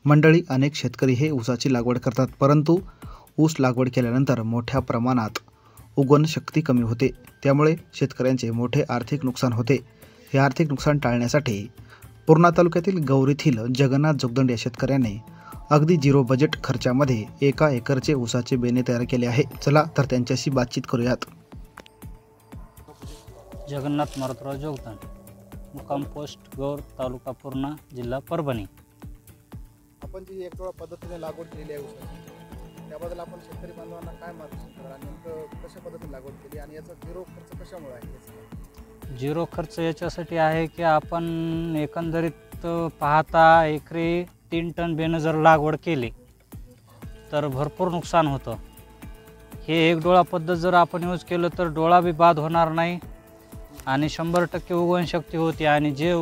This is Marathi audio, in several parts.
मंडळी, अनेक शेतकरी हे ऊसाची लागवड करतात, परंतु ऊस लागवड केल्यानंतर मोठ्या प्रमाणात उगवण शक्ती कमी होते. त्यामुळे शेतकऱ्यांचे मोठे आर्थिक नुकसान होते. हे आर्थिक नुकसान टाळण्यासाठी पूर्णा तालुक्यातील गौरीतील जगन्नाथ जोगदंड या शेतकऱ्याने अगदी झिरो बजेट खर्चामध्ये 1 एकरचे ऊसाचे बेणे तयार केले आहे. चला तर त्यांच्याशी बातचीत करूयात. जगन्नाथ मारुतराव जोगदंड, मुक्काम पोस्ट गौर, तालुका पूर्णा, जिल्हा परभणी. आपण जी एकडोळा पद्धतीने लागवड केलेली आहे ऊसाची, त्याबद्दल आपण शेतकरी बांधवांना काय मार्गदर्शन कराल आणि नेमकं कशा पद्धतीने लागवड केली आणि याचा झिरो खर्च कशामुळे आहे? झिरो खर्च याच्यासाठी आहे की आपण एकंदरीत पाहता एकरी 3 टन बेणं जर लागवड केली तर भरपूर नुकसान होतं. हे एक डोळा पद्धत जर आपण यूज केलं तर डोळा बी बाद होणार नाही आणि 100% उगवण शक्ती होती. आणि जे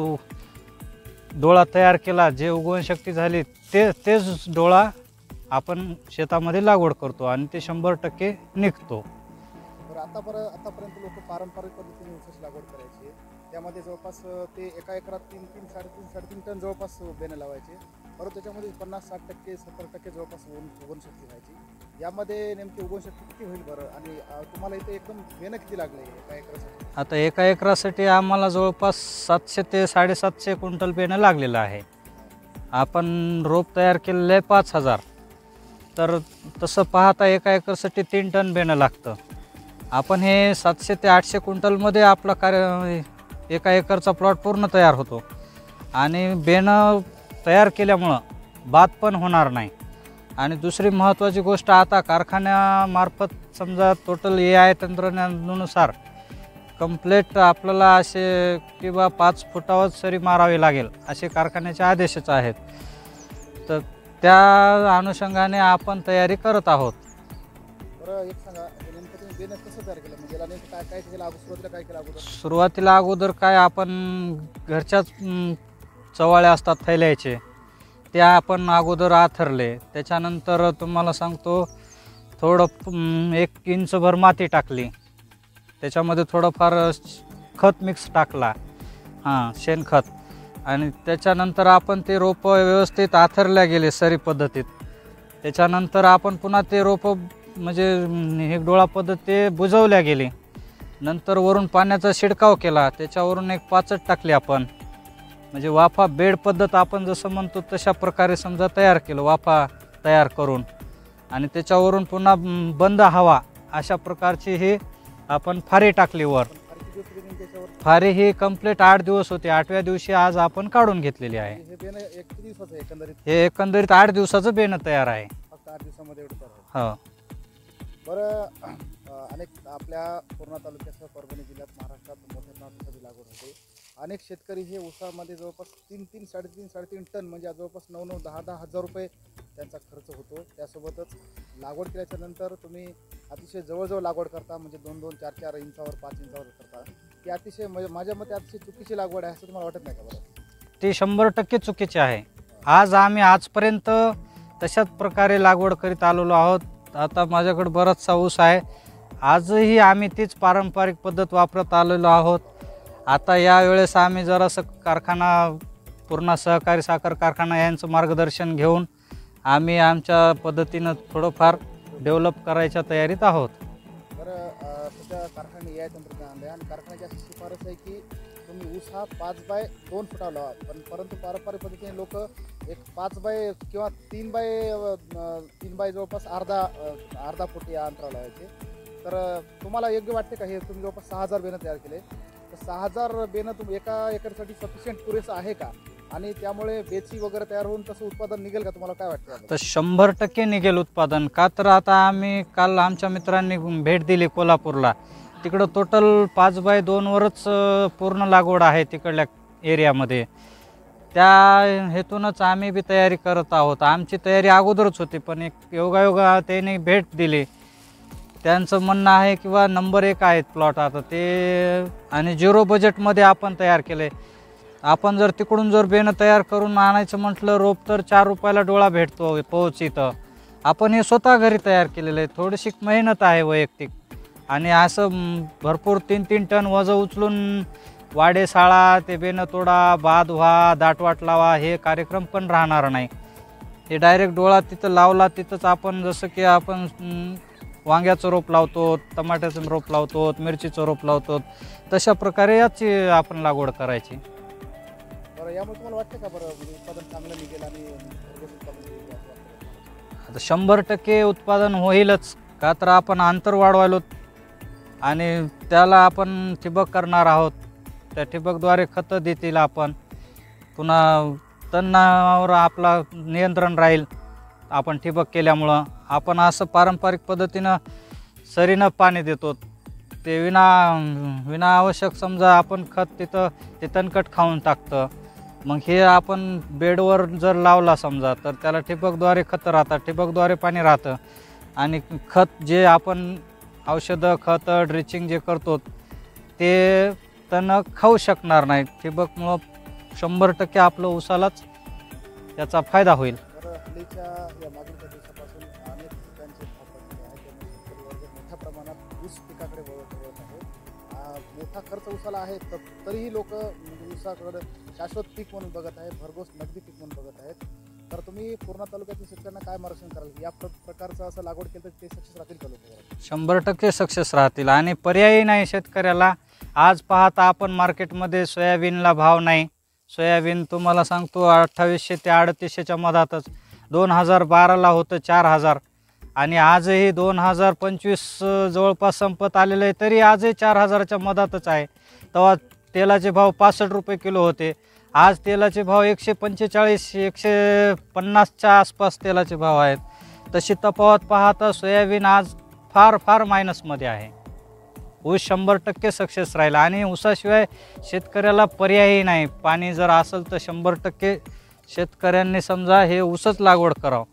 डोळा तयार केला, जे उगवण शक्ती झाली तेच डोळा आपण शेतामध्ये लागवड करतो आणि ते 100% निघतो. तर आतापर्यंत लोक पारंपरिक पद्धतीने ऊसाची लागवड करायची, त्यामध्ये जवळपास ते एका एकरात 3-3, 3.5 टन जवळपास बेणं लावायचे, परंतु त्याच्यामध्ये 50-60%, 70% जवळपास उगवण शक्ती व्हायची. यामध्ये नेमकी उगवण शक्ती किती होईल बरं? आणि तुम्हाला इथे एकदम बेणं किती लागले एका एकरासाठी? आता एका एकरासाठी आम्हाला जवळपास 700 ते 750 क्विंटल बेणं लागलेलं आहे. आपण रोप तयार केलेलं आहे 5000. तर तसं पाहता एका एकरसाठी 3 टन बेणं लागतं. आपण हे 700 ते 800 क्विंटलमध्ये आपला एका एकरचा प्लॉट पूर्ण तयार होतो. आणि बेणं तयार केल्यामुळं बाद पण होणार नाही. आणि दुसरी महत्त्वाची गोष्ट, आता कारखान्यामार्फत समजा टोटल AI तंत्रज्ञानानुसार कंप्लीट आपल्याला असे किंवा 5 फुटावर सरी मारावी लागेल असे कारखान्याचे आदेशच आहेत. तर त्या अनुषंगाने आपण तयारी करत आहोत. बरं, एक सांगा, नेमकं तुम्ही बेणं कसं तयार केलं? म्हणजे याला नेमकं काय केलं? सुरुवातीला काय केलं अगोदर? सुरुवातीला अगोदर काय, आपण घरच्याच चवाळे असतात थैल्याचे, त्या आपण अगोदर आथरले. त्याच्यानंतर तुम्हाला सांगतो, थोडं 1 इंचभर माती टाकली, त्याच्यामध्ये थोडंफार खत मिक्स टाकला, शेणखत. आणि त्याच्यानंतर आपण ते रोपं व्यवस्थित आथरल्या गेले सरी पद्धतीत. त्याच्यानंतर आपण पुन्हा ते रोपं म्हणजे एक डोळा पद्धत ते बुजवल्या गेली. नंतर वरून पाण्याचा शिडकाव केला, त्याच्यावरून एक पाचट टाकली आपण, म्हणजे वाफा बेड पद्धत आपण जसं म्हणतो तशा प्रकारे समजा तयार केलं, वाफा तयार करून. आणि त्याच्यावरून पुन्हा बंद हवा अशा प्रकारची ही आपण फारी टाकली वर. फारी ही कंप्लीट 8 दिवस होते. 8व्या दिवशी आज आपण काढून घेतलेली आहे. हे एकंदरीत 8 दिवसाचं बेणं तयार आहे. फक्त 8 दिवसामध्ये एवढं तयार हो. आहे. बरं, अनेक आपल्या पूर्णा तालुक्यासह परभणी जिल्ह्यात, महाराष्ट्रात मोठ्या प्रमाणात लागवड होते. अनेक शेतकरी हे ऊसामध्ये जवळपास 3-3, 3.5 टन म्हणजे जवळपास 9-9, 10-10 हजार रुपये त्यांचा खर्च होतो. त्यासोबतच लागवड केल्याच्या नंतर तुम्ही अतिशय जवळजवळ लागवड करता, म्हणजे 2-2, 4-4 इंचावर, 5 इंचावर करता. ती अतिशय माझ्या मते अतिशय चुकीची लागवड आहे असं तुम्हाला वाटत नाही का बरं? ती 100% चुकीची आहे. आजपर्यंत तशाच प्रकारे लागवड करीत आलेलो आहोत. आता माझ्याकडे बराचसा ऊस आहे. आजही आम्ही तीच पारंपरिक पद्धत वापरत आलेलो आहोत. आता यावेळेस आम्ही जरासं कारखाना, पूर्णा सहकारी साखर कारखाना यांचं मार्गदर्शन घेऊन आम्ही आमच्या पद्धतीनं थोडंफार डेव्हलप करायच्या तयारीत आहोत. बरं, सध्या कारखाने AI तंत्रज्ञान आणलं आणि कारखान्याची अशी शिफारस आहे की तुम्ही ऊस हा 5x2 फुटावर लावा, परंतु पारंपरिक पद्धतीने लोक एक 5x किंवा 3x जवळपास अर्धा फूट या अंतरावर लावायचे. तर तुम्हाला योग्य वाटते का? हे तुम्ही जवळपास 6000 बेणं तयार केले, तर 6000 बेणं तुम्ही एका एकरसाठी सफिशियंट पुरेसं आहे का? आणि त्यामुळे बेची वगैरे तयार होऊन तसं उत्पादन निघेल का? तुम्हाला काय वाटतं? तर 100% निघेल उत्पादन. का तर आता आम्ही काल आमच्या मित्रांनी भेट दिली कोल्हापूरला. तिकडं टोटल 5x2 वरच पूर्ण लागवड आहे तिकडल्या एरियामध्ये. त्या हेतूनच आम्ही बी तयारी करत आहोत. आमची तयारी अगोदरच होती, पण एक योगायोगा त्यांनी भेट दिली. त्यांचं म्हणणं आहे किंवा नंबर 1 आहेत प्लॉट आता ते, आणि 0 बजेटमध्ये आपण तयार केले. आपण जर तिकडून बेणं तयार करून आणायचं म्हटलं रोप, तर 4 रुपयाला डोळा भेटतो पोहोच इथं. आपण हे स्वतः घरी तयार केलेलं आहे. थोडीशी मेहनत आहे वैयक्तिक, आणि असं भरपूर 3-3 टन वजं उचलून वाडे साळा, ते बेणं तोडा, बाद व्हा, दाटवाट लावा, हे कार्यक्रम पण राहणार नाही. हे डायरेक्ट डोळा तिथं लावला तिथंच आपण जसं की आपण वांग्याचं रोप लावतो, टमाट्याचं रोप लावतो, मिरचीचं रोप लावतो, तशा प्रकारे याची आपण लागवड करायची. बरं, यामुळे तुम्हाला वाटतं का बरं म्हणजे उत्पादन चांगलं निघेल आणि भरघोस उत्पादन निघेल असं वाटतं? आता 100% उत्पादन होईलच, का तर आपण अंतर वाढवायलो आणि त्याला आपण ठिबक करणार आहोत. त्या ठिबकद्वारे खतं देतील आपण. पुन्हा तणावर आपला नियंत्रण राहील आपण ठिबक केल्यामुळं. आपण असं पारंपरिक पद्धतीनं सरीनं पाणी देतो, ते विना आवश्यक समजा आपण खत तिथं ते तणकट खाऊन टाकतं. मग हे आपण बेडवर जर लावला समजा तर त्याला ठिबकद्वारे खतं राहतात, ठिबकद्वारे पाणी राहतं आणि खत जे आपण औषधं खतं ड्रिचिंग जे करतो ते तण खाऊ शकणार नाही. ठिबकमुळं 100% आपलं ऊसालाच त्याचा फायदा होईल. बरं, हल्लीच्या या मागील काही दिवसापासून अनेक पिकांचे भाव पडलेले आहेत, त्यामुळे शेतकरी वर्ग मोठ्या प्रमाणात ऊस पिकाकडे वळत आहे. मोठा खर्च ऊसाला आहे, तरीही लोक ऊसाकडे शाश्वत पीक म्हणून बघत आहेत, भरघोस नगदी पीक म्हणून बघत आहेत. तर तुम्ही पूर्णा तालुक्यातील शेतकऱ्यांना काय मार्गदर्शन कराल? या प्रकारचं असं लागवड केलं तर ते सक्सेस राहतील का लोक? 100% सक्सेस राहतील आणि पर्यायही नाही शेतकऱ्याला. आज पाहता आपण मार्केटमध्ये सोयाबीनला भाव नाही. सोयाबीन तुम्हाला सांगतो 2800 ते 3800च्या मधातच. 2012ला होतं 4000 आणि आजही 2025 जवळपास संपत आलेलं आहे, तरी आजही 4000च्या मधातच आहे. तेव्हा तेलाचे भाव 65 रुपये किलो होते. आज तेलाचे भाव 145-150च्या आसपास तेलाचे भाव आहेत. तशी तफावत पाहता सोयाबीन आज फार मायनसमध्ये आहे. ऊस 100% सक्सेस राहील आणि ऊसाशिवाय शेतकऱ्याला पर्यायही नाही. पाणी जर असेल तर 100% शेतकऱ्यांनी समजा हे ऊसच लागवड करावं.